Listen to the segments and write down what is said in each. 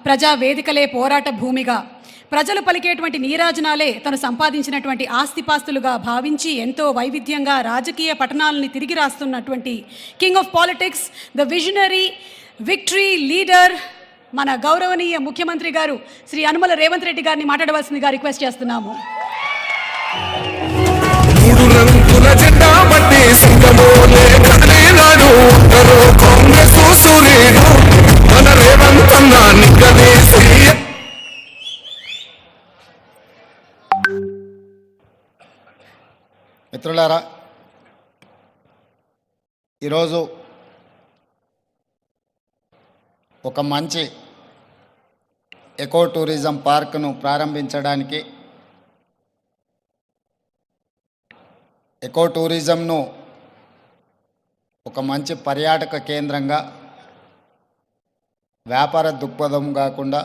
ప్రజా వేదికలే పోరాట భూమిగా ప్రజలు పలికేటువంటి నీరాజనాలే తను సంపాదించినటువంటి ఆస్తిపాస్తులుగా భావించి ఎంతో వైవిధ్యంగా రాజకీయ పఠనాలని తిరిగి రాస్తున్నటువంటి king of politics, the visionary, victory leader, మన గౌరవనీయ ముఖ్యమంత్రి గారు శ్రీ యనమల రేవంత్ రెడ్డి గారిని మాట్లాడవలసిందిగా రిక్వెస్ట్ చేస్తున్నాము. మిత్రులారా, ఈరోజు ఒక మంచి ఎకో టూరిజం పార్క్ను ప్రారంభించడానికి, ఎకో టూరిజంను ఒక మంచి పర్యాటక కేంద్రంగా, వ్యాపార దృక్పథం కాకుండా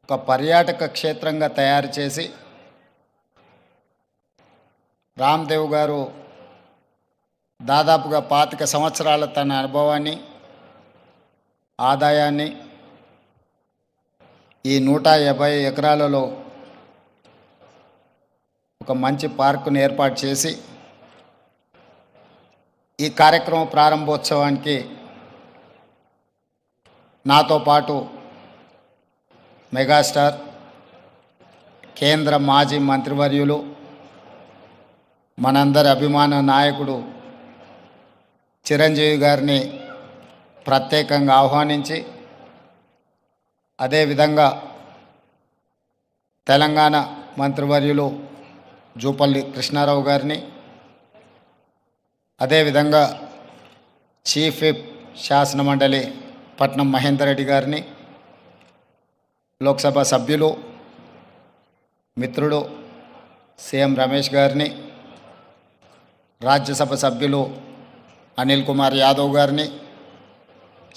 ఒక పర్యాటక క్షేత్రంగా తయారు చేసి రామ్దేవ్ గారు దాదాపుగా 25 సంవత్సరాల తన అనుభవాన్ని, ఆదాయాన్ని ఈ 150 ఎకరాలలో ఒక మంచి పార్కును ఏర్పాటు చేసి ఈ కార్యక్రమం ప్రారంభోత్సవానికి నాతో పాటు మెగాస్టార్, కేంద్ర మాజీ మంత్రివర్యులు, మనందరి అభిమాన నాయకుడు చిరంజీవి గారిని ప్రత్యేకంగా ఆహ్వానించి, అదేవిధంగా తెలంగాణ మంత్రివర్యులు జూపల్లి కృష్ణారావు గారిని, అదేవిధంగా చీఫ్ విప్ శాసనమండలి పట్నం మహేందర్ రెడ్డి గారిని, లోక్సభ సభ్యులు మిత్రుడు సీఎం రమేష్ గారిని, రాజ్యసభ సభ్యులు అనిల్ కుమార్ యాదవ్ గారిని,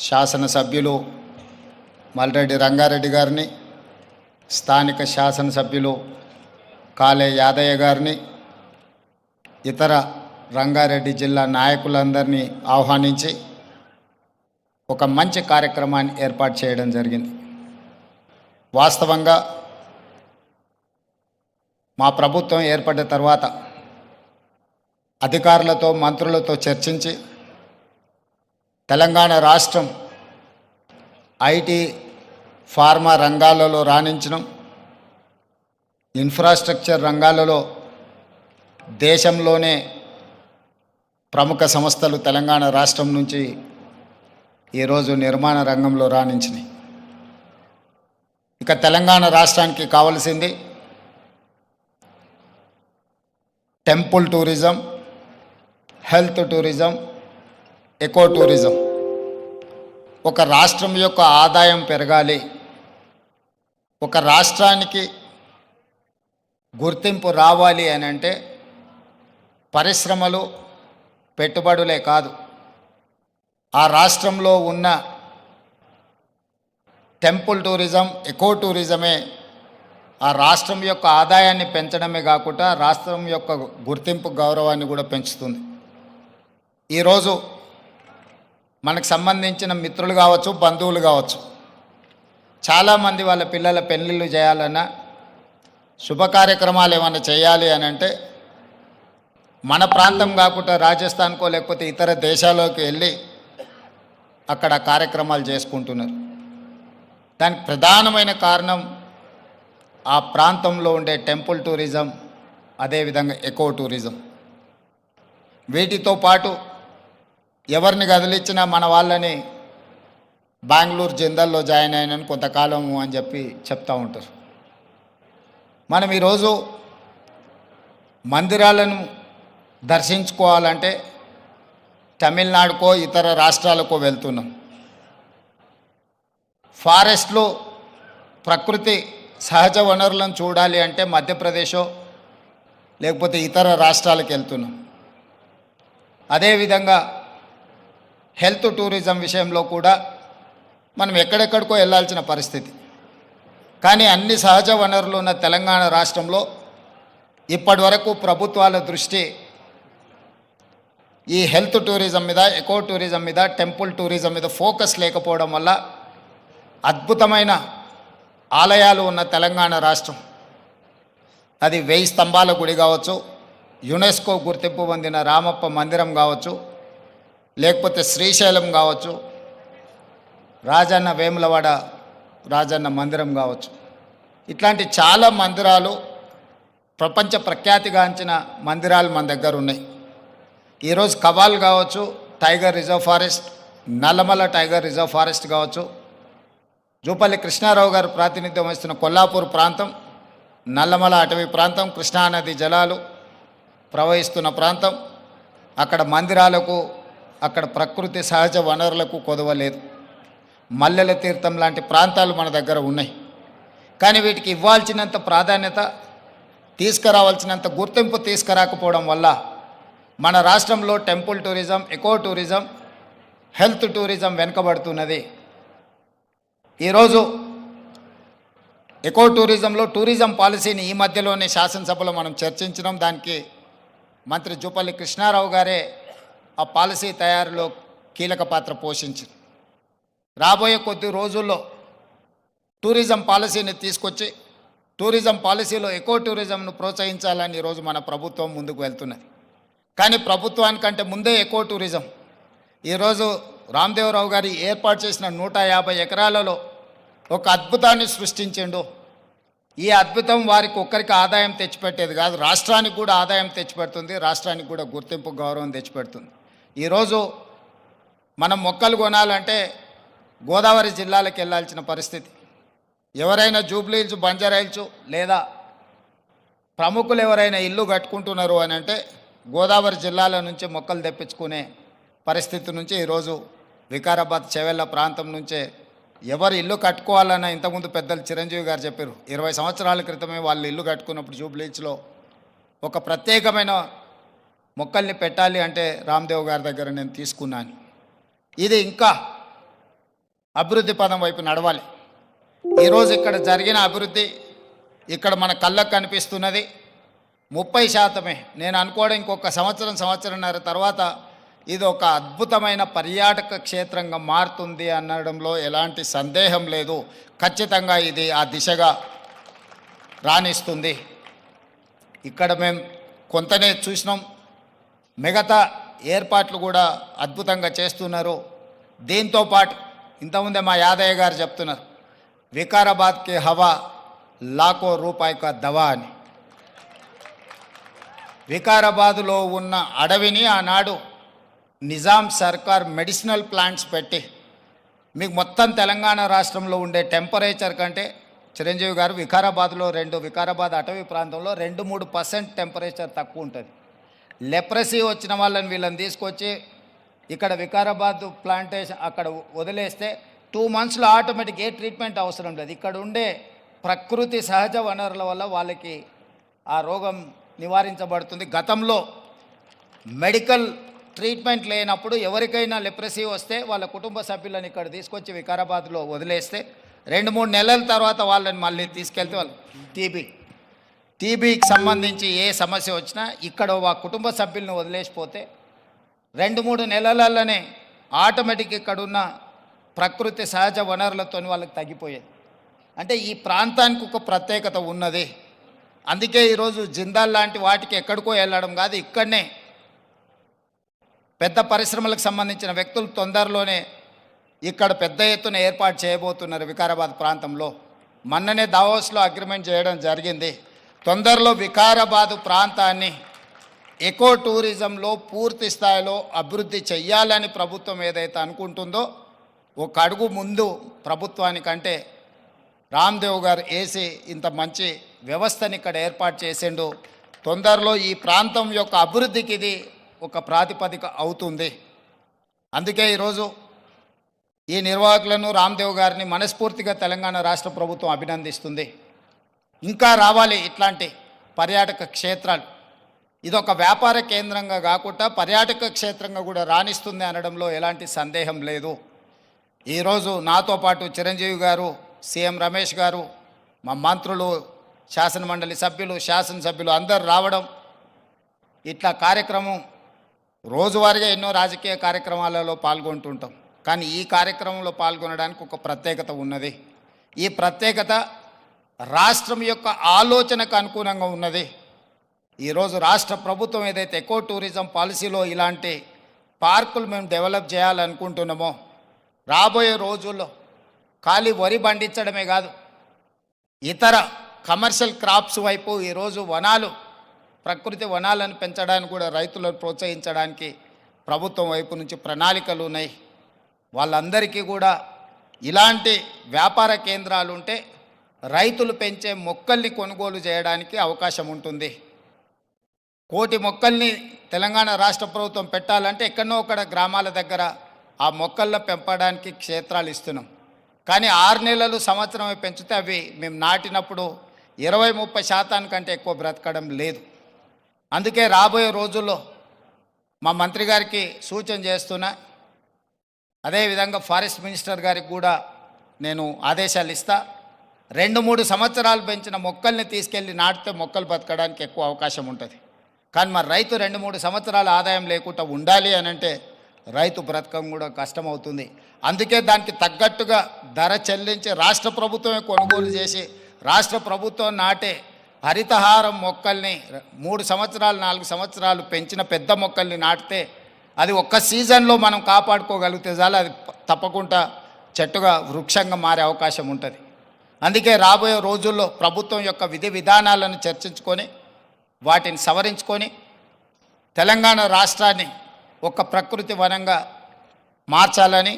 శాసనసభ్యులు మల్రెడ్డి రంగారెడ్డి గారిని, స్థానిక శాసనసభ్యులు కాలే యాదయ్య గారిని, ఇతర రంగారెడ్డి జిల్లా నాయకులందరినీ ఆహ్వానించి ఒక మంచి కార్యక్రమాన్ని ఏర్పాటు చేయడం జరిగింది. వాస్తవంగా మా ప్రభుత్వం ఏర్పడ్డ తర్వాత అధికారులతో, మంత్రులతో చర్చించి తెలంగాణ రాష్ట్రం ఐటీ, ఫార్మా రంగాలలో రాణించడం, ఇన్ఫ్రాస్ట్రక్చర్ రంగాలలో దేశంలోనే ప్రముఖ సంస్థలు తెలంగాణ రాష్ట్రం నుంచి ఈరోజు నిర్మాణ రంగంలో రాణించినాయి. ఇక తెలంగాణ రాష్ట్రానికి కావలసింది temple tourism, health tourism, eco tourism. ఒక రాష్ట్రం యొక్క ఆదాయం పెరగాలి, ఒక రాష్ట్రానికి గుర్తింపు రావాలి అని అంటే పరిశ్రమలు, పెట్టుబడులే కాదు, ఆ రాష్ట్రంలో ఉన్న టెంపుల్ టూరిజం, ఎకో టూరిజమే ఆ రాష్ట్రం యొక్క ఆదాయాన్ని పెంచడమే కాకుండా రాష్ట్రం యొక్క గుర్తింపు, గౌరవాన్ని కూడా పెంచుతుంది. ఈరోజు మనకు సంబంధించిన మిత్రులు కావచ్చు, బంధువులు కావచ్చు, చాలామంది వాళ్ళ పిల్లల పెళ్ళిళ్ళు చేయాలన్నా, శుభ కార్యక్రమాలు ఏమైనా చేయాలి అని అంటే మన ప్రాంతం కాకుండా రాజస్థాన్కో లేకపోతే ఇతర దేశాల్లోకి వెళ్ళి అక్కడ కార్యక్రమాలు చేసుకుంటున్నారు. దానికి ప్రధానమైన కారణం ఆ ప్రాంతంలో ఉండే టెంపుల్ టూరిజం, అదేవిధంగా ఎకో టూరిజం. వీటితో పాటు ఎవరిని కదిలిచ్చినా మన వాళ్ళని బెంగళూరు జిందల్లో జాయిన్ అయినని కొంతకాలము అని చెప్పి చెప్తూ ఉంటారు. మనం ఈరోజు మందిరాలను దర్శించుకోవాలంటే తమిళనాడుకో ఇతర రాష్ట్రాలకో వెళ్తున్నాం. ఫారెస్ట్లో ప్రకృతి సహజ వనరులను చూడాలి అంటే మధ్యప్రదేశో లేకపోతే ఇతర రాష్ట్రాలకు వెళ్తున్నాం. అదేవిధంగా హెల్త్ టూరిజం విషయంలో కూడా మనం ఎక్కడెక్కడికో వెళ్ళాల్సిన పరిస్థితి. కానీ అన్ని సహజ వనరులు ఉన్న తెలంగాణ రాష్ట్రంలో ఇప్పటి వరకు ప్రభుత్వాల దృష్టి ఈ హెల్త్ టూరిజం మీద, ఎకో టూరిజం మీద, టెంపుల్ టూరిజం మీద ఫోకస్ లేకపోవడం వల్ల అద్భుతమైన ఆలయాలు ఉన్న తెలంగాణ రాష్ట్రం, అది 1000 స్తంభాల గుడి కావచ్చు, యునెస్కో గుర్తింపు పొందిన రామప్ప మందిరం కావచ్చు, లేకపోతే శ్రీశైలం కావచ్చు, రాజన్న వేములవాడ రాజన్న మందిరం కావచ్చు, ఇట్లాంటి చాలా మందిరాలు, ప్రపంచ ప్రఖ్యాతిగాంచిన మందిరాలు మన దగ్గర ఉన్నాయి. ఈరోజు కవాల్ కావచ్చు, tiger reserve forest, Nallamala tiger reserve forest కావచ్చు, జూపల్లి కృష్ణారావు గారు ప్రాతినిధ్యం వహిస్తున్న కొల్లాపూర్ ప్రాంతం, నల్లమల అటవీ ప్రాంతం, కృష్ణానది జలాలు ప్రవహిస్తున్న ప్రాంతం, అక్కడ మందిరాలకు, అక్కడ ప్రకృతి సహజ వనరులకు కొదవలేదు. మల్లెల తీర్థం లాంటి ప్రాంతాలు మన దగ్గర ఉన్నాయి. కానీ వీటికి ఇవ్వాల్సినంత ప్రాధాన్యత, తీసుకురావాల్సినంత గుర్తింపు తీసుకురాకపోవడం వల్ల మన రాష్ట్రంలో temple tourism, eco tourism, health tourism వెనుకబడుతున్నది. ఈరోజు ఎకో టూరిజంలో టూరిజం పాలసీని ఈ మధ్యలోనే శాసనసభలో మనం చర్చించినాం. దానికి మంత్రి జూపల్లి కృష్ణారావు గారే ఆ పాలసీ తయారీలో కీలక పాత్ర పోషించారు. రాబోయే కొద్ది రోజుల్లో టూరిజం పాలసీని తీసుకొచ్చి టూరిజం పాలసీలో ఎకో టూరిజంను ప్రోత్సహించాలని ఈరోజు మన ప్రభుత్వం ముందుకు వెళ్తున్నది. కానీ ప్రభుత్వానికంటే ముందే ఎకో టూరిజం ఈరోజు రామదేవరావు గారి ఏర్పాటు చేసిన 150 ఎకరాలలో ఒక అద్భుతాన్ని సృష్టించిండు. ఈ అద్భుతం వారికి ఒక్కరికి ఆదాయం తెచ్చిపెట్టేది కాదు, రాష్ట్రానికి కూడా ఆదాయం తెచ్చిపెడుతుంది, రాష్ట్రానికి కూడా గుర్తింపు, గౌరవం తెచ్చిపెడుతుంది. ఈరోజు మనం మొక్కలు కొనాలంటే గోదావరి జిల్లాలకు వెళ్ళాల్సిన పరిస్థితి. ఎవరైనా జూబ్లీహిల్స్, బంజారాహిల్స్ లేదా ప్రముఖులు ఎవరైనా ఇల్లు కట్టుకుంటున్నారు అని అంటే గోదావరి జిల్లాల నుంచి మొక్కలు తెప్పించుకునే పరిస్థితి నుంచి ఈరోజు వికారాబాద్, చెవెళ్ళ ప్రాంతం నుంచే ఎవరు ఇల్లు కట్టుకోవాలన్నా, ఇంతకుముందు పెద్దలు చిరంజీవి గారు చెప్పారు, 20 సంవత్సరాల క్రితమే వాళ్ళు ఇల్లు కట్టుకున్నప్పుడు జూబ్లీహిల్స్లో ఒక ప్రత్యేకమైన మొక్కల్ని పెట్టాలి అంటే రామ్దేవ్ గారి దగ్గర నేను తీసుకున్నాను. ఇది ఇంకా అభివృద్ధి పదం వైపు నడవాలి. ఈరోజు ఇక్కడ జరిగిన అభివృద్ధి ఇక్కడ మన కళ్ళకు కనిపిస్తున్నది 30%. నేను అనుకోవడం ఇంకొక సంవత్సరంన్నర తర్వాత ఇది ఒక అద్భుతమైన పర్యాటక క్షేత్రంగా మారుతుంది అనడంలో ఎలాంటి సందేహం లేదు. ఖచ్చితంగా ఇది ఆ దిశగా రాణిస్తుంది. ఇక్కడ మేము కొంతనే చూసినాం, మిగతా ఏర్పాట్లు కూడా అద్భుతంగా చేస్తున్నారు. దీంతోపాటు ఇంతకుముందే మా యాదయ్య గారు చెప్తున్నారు, వికారాబాద్కి హవా లాఖో రూపాయి కా దవా అని. వికారాబాదులో ఉన్న అడవిని ఆనాడు నిజాం సర్కార్ మెడిసినల్ ప్లాంట్స్ పెట్టి మీకు మొత్తం తెలంగాణ రాష్ట్రంలో ఉండే టెంపరేచర్ కంటే చిరంజీవి గారు వికారాబాద్లో వికారాబాద్ అటవీ ప్రాంతంలో 2-3% టెంపరేచర్ తక్కువ ఉంటుంది. లెప్రసీ వచ్చిన వాళ్ళని వీళ్ళని తీసుకొచ్చి ఇక్కడ వికారాబాద్ ప్లాంటేషన్ అక్కడ వదిలేస్తే 2 monthsలో ఆటోమేటిక్ ఏ ట్రీట్మెంట్ అవసరం లేదు. ఇక్కడ ఉండే ప్రకృతి సహజ వనరుల వల్ల వాళ్ళకి ఆ రోగం నివారించబడుతుంది. గతంలో మెడికల్ ట్రీట్మెంట్ లేనప్పుడు ఎవరికైనా లెప్రసీ వస్తే వాళ్ళ కుటుంబ సభ్యులను ఇక్కడ తీసుకొచ్చి వికారాబాద్లో వదిలేస్తే 2-3 నెలల తర్వాత వాళ్ళని మళ్ళీ తీసుకెళ్తే వాళ్ళు టీబీకి సంబంధించి ఏ సమస్య వచ్చినా ఇక్కడ ఆ కుటుంబ సభ్యులను వదిలేసిపోతే 2-3 నెలలలోనే ఆటోమేటిక్ ఇక్కడున్న ప్రకృతి సహజ వనరులతో వాళ్ళకి తగ్గిపోయేది. అంటే ఈ ప్రాంతానికి ఒక ప్రత్యేకత ఉన్నది. అందుకే ఈరోజు జిందాల్ లాంటి వాటికి ఎక్కడికో వెళ్ళడం కాదు, ఇక్కడనే పెద్ద పరిశ్రమలకు సంబంధించిన వ్యక్తులు తొందరలోనే ఇక్కడ పెద్ద ఎత్తున ఏర్పాటు చేయబోతున్నారు వికారాబాద్ ప్రాంతంలో. మొన్ననే దావోస్లో అగ్రిమెంట్ చేయడం జరిగింది. తొందరలో వికారాబాదు ప్రాంతాన్ని ఎకో టూరిజంలో పూర్తి స్థాయిలో అభివృద్ధి చెయ్యాలని ప్రభుత్వం ఏదైతే అనుకుంటుందో ఒక అడుగు ముందు ప్రభుత్వానికంటే రామ్దేవ్ గారు వేసి ఇంత మంచి వ్యవస్థని ఇక్కడ ఏర్పాటు చేసిండు. తొందరలో ఈ ప్రాంతం యొక్క అభివృద్ధికి ఇది ఒక ప్రాతిపదిక అవుతుంది. అందుకే ఈరోజు ఈ నిర్వాహకులను, రామ్దేవ్ గారిని మనస్ఫూర్తిగా తెలంగాణ రాష్ట్ర ప్రభుత్వం అభినందిస్తుంది. ఇంకా రావాలి ఇట్లాంటి పర్యాటక క్షేత్రాలు. ఇదొక వ్యాపార కేంద్రంగా కాకుండా పర్యాటక క్షేత్రంగా కూడా రాణిస్తుంది అనడంలో ఎలాంటి సందేహం లేదు. ఈరోజు నాతో పాటు చిరంజీవి గారు, సీఎం రమేష్ గారు, మా మంత్రులు, శాసనమండలి సభ్యులు, శాసనసభ్యులు అందరూ రావడం, ఇట్లా కార్యక్రమం రోజువారీగా ఎన్నో రాజకీయ కార్యక్రమాలలో పాల్గొంటుంటాం, కానీ ఈ కార్యక్రమంలో పాల్గొనడానికి ఒక ప్రత్యేకత ఉన్నది. ఈ ప్రత్యేకత రాష్ట్రం యొక్క ఆలోచనకు అనుగుణంగా ఉన్నది. ఈరోజు రాష్ట్ర ప్రభుత్వం ఏదైతే ఎకో టూరిజం పాలసీలో ఇలాంటి పార్కులు మేము డెవలప్ చేయాలనుకుంటున్నామో, రాబోయే రోజుల్లో ఖాళీ వరి పండించడమే కాదు, ఇతర కమర్షియల్ క్రాప్స్ వైపు ఈరోజు వనాలు, ప్రకృతి వనాలను పెంచడానికి కూడా రైతులను ప్రోత్సహించడానికి ప్రభుత్వం వైపు నుంచి ప్రణాళికలు ఉన్నాయి. వాళ్ళందరికీ కూడా ఇలాంటి వ్యాపార కేంద్రాలు ఉంటే రైతులు పెంచే మొక్కల్ని కొనుగోలు చేయడానికి అవకాశం ఉంటుంది. 1,000,000 మొక్కల్ని తెలంగాణ రాష్ట్ర ప్రభుత్వం పెట్టాలంటే ఎక్కడో ఒకడ గ్రామాల దగ్గర ఆ మొక్కల్లో పెంపడానికి క్షేత్రాలు ఇస్తున్నాం. కానీ 6 నెలలు సంవత్సరమే పెంచితే అవి మేము నాటినప్పుడు 20-30% ఎక్కువ బ్రతకడం లేదు. అందుకే రాబోయే రోజుల్లో మా మంత్రి గారికి సూచన చేస్తున్నా, అదేవిధంగా ఫారెస్ట్ మినిస్టర్ గారికి కూడా నేను ఆదేశాలు ఇస్తా. 2-3 సంవత్సరాలు పెంచిన మొక్కల్ని తీసుకెళ్ళి నాటితే మొక్కలు బతకడానికి ఎక్కువ అవకాశం ఉంటుంది. కానీ మరి రైతు 2-3 సంవత్సరాల ఆదాయం లేకుండా ఉండాలి అని అంటే రైతు బ్రతకం కూడా కష్టమవుతుంది. అందుకే దానికి తగ్గట్టుగా ధర చెల్లించి రాష్ట్ర ప్రభుత్వమే కొనుగోలు చేసి రాష్ట్ర ప్రభుత్వం నాటే హరితహారం మొక్కల్ని 3 సంవత్సరాలు 4 సంవత్సరాలు పెంచిన పెద్ద మొక్కల్ని నాటితే అది ఒక్క సీజన్లో మనం కాపాడుకోగలిగితే చాలు, అది తప్పకుండా చెట్టుగా వృక్షంగా మారే అవకాశం ఉంటుంది. అందుకే రాబోయే రోజుల్లో ప్రభుత్వం యొక్క విధి విధానాలను చర్చించుకొని వాటిని సవరించుకొని తెలంగాణ రాష్ట్రాన్ని ఒక ప్రకృతి వనంగా మార్చాలని.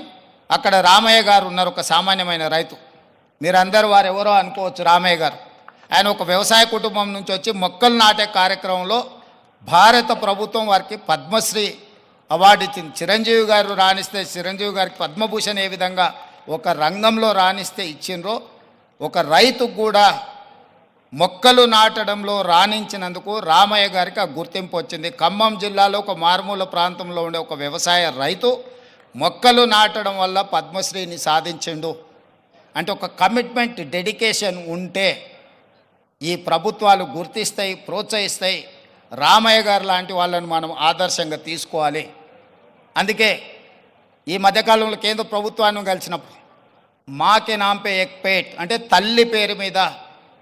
అక్కడ రామయ్య గారు ఉన్నారు, ఒక సామాన్యమైన రైతు. మీరందరూ వారు ఎవరో అనుకోవచ్చు. రామయ్య గారు ఆయన ఒక వ్యవసాయ కుటుంబం నుంచి వచ్చి మొక్కలు నాటే కార్యక్రమంలో భారత ప్రభుత్వం వారికి పద్మశ్రీ అవార్డు ఇచ్చింది. చిరంజీవి గారు రాణిస్తే చిరంజీవి గారికి పద్మభూషణ్ ఏ విధంగా ఒక రంగంలో రాణిస్తే ఇచ్చిండ్రో, ఒక రైతుకు కూడా మొక్కలు నాటడంలో రాణించినందుకు రామయ్య గారికి ఆ గుర్తింపు వచ్చింది. ఖమ్మం జిల్లాలో ఒక మారుమూల ప్రాంతంలో ఉండే ఒక వ్యవసాయ రైతు మొక్కలు నాటడం వల్ల పద్మశ్రీని సాధించిండు. అంటే ఒక కమిట్మెంట్, డెడికేషన్ ఉంటే ఈ ప్రభుత్వాలు గుర్తిస్తాయి, ప్రోత్సహిస్తాయి. రామయ్య గారు లాంటి వాళ్ళను మనం ఆదర్శంగా తీసుకోవాలి. అందుకే ఈ మధ్యకాలంలో కేంద్ర ప్రభుత్వాన్ని కలిసినప్పుడు మాకే నాంపే ఎక్ పేట్ అంటే తల్లి పేరు మీద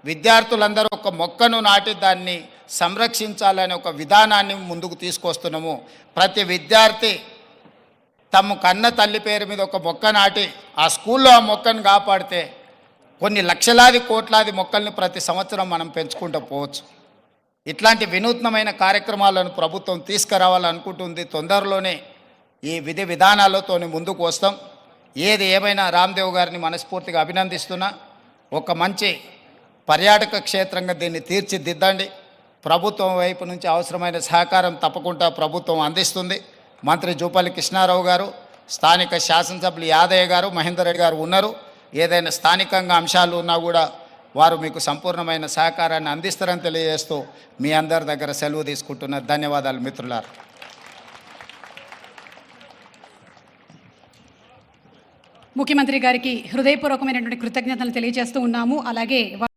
విద్యార్థులందరూ ఒక మొక్కను నాటి దాన్ని సంరక్షించాలనే ఒక విధానాన్ని ముందుకు తీసుకొస్తున్నాము. ప్రతి విద్యార్థి తమ కన్న తల్లి పేరు మీద ఒక మొక్క నాటి ఆ స్కూల్లో ఆ మొక్కను కాపాడితే కొన్ని లక్షలాది కోట్లాది మొక్కల్ని ప్రతి సంవత్సరం మనం పెంచుకుంటూ పోవచ్చు. ఇట్లాంటి వినూత్నమైన కార్యక్రమాలను ప్రభుత్వం తీసుకురావాలనుకుంటుంది. తొందరలోనే ఈ విధి విధానాలతో ముందుకు వస్తాం. ఏది ఏమైనా రామ్దేవ్ గారిని మనస్ఫూర్తిగా అభినందిస్తున్నా. ఒక మంచి పర్యాటక క్షేత్రంగా దీన్ని తీర్చిదిద్దండి. ప్రభుత్వం వైపు నుంచి అవసరమైన సహకారం తప్పకుండా ప్రభుత్వం అందిస్తుంది. మంత్రి జూపల్లి కృష్ణారావు గారు, స్థానిక శాసనసభ్యులు యాదయ్య గారు, మహేందర్ రెడ్డి గారు ఉన్నారు. ఏదైనా స్థానికంగా అంశాలు ఉన్నా కూడా వారు మీకు సంపూర్ణమైన సహకారాన్ని అందిస్తారని తెలియజేస్తూ మీ అందరి దగ్గర సెలవు తీసుకుంటున్నారు. ధన్యవాదాలు మిత్రులారా. ముఖ్యమంత్రి గారికి హృదయపూర్వకమైనటువంటి కృతజ్ఞతలు తెలియజేస్తూ ఉన్నాము. అలాగే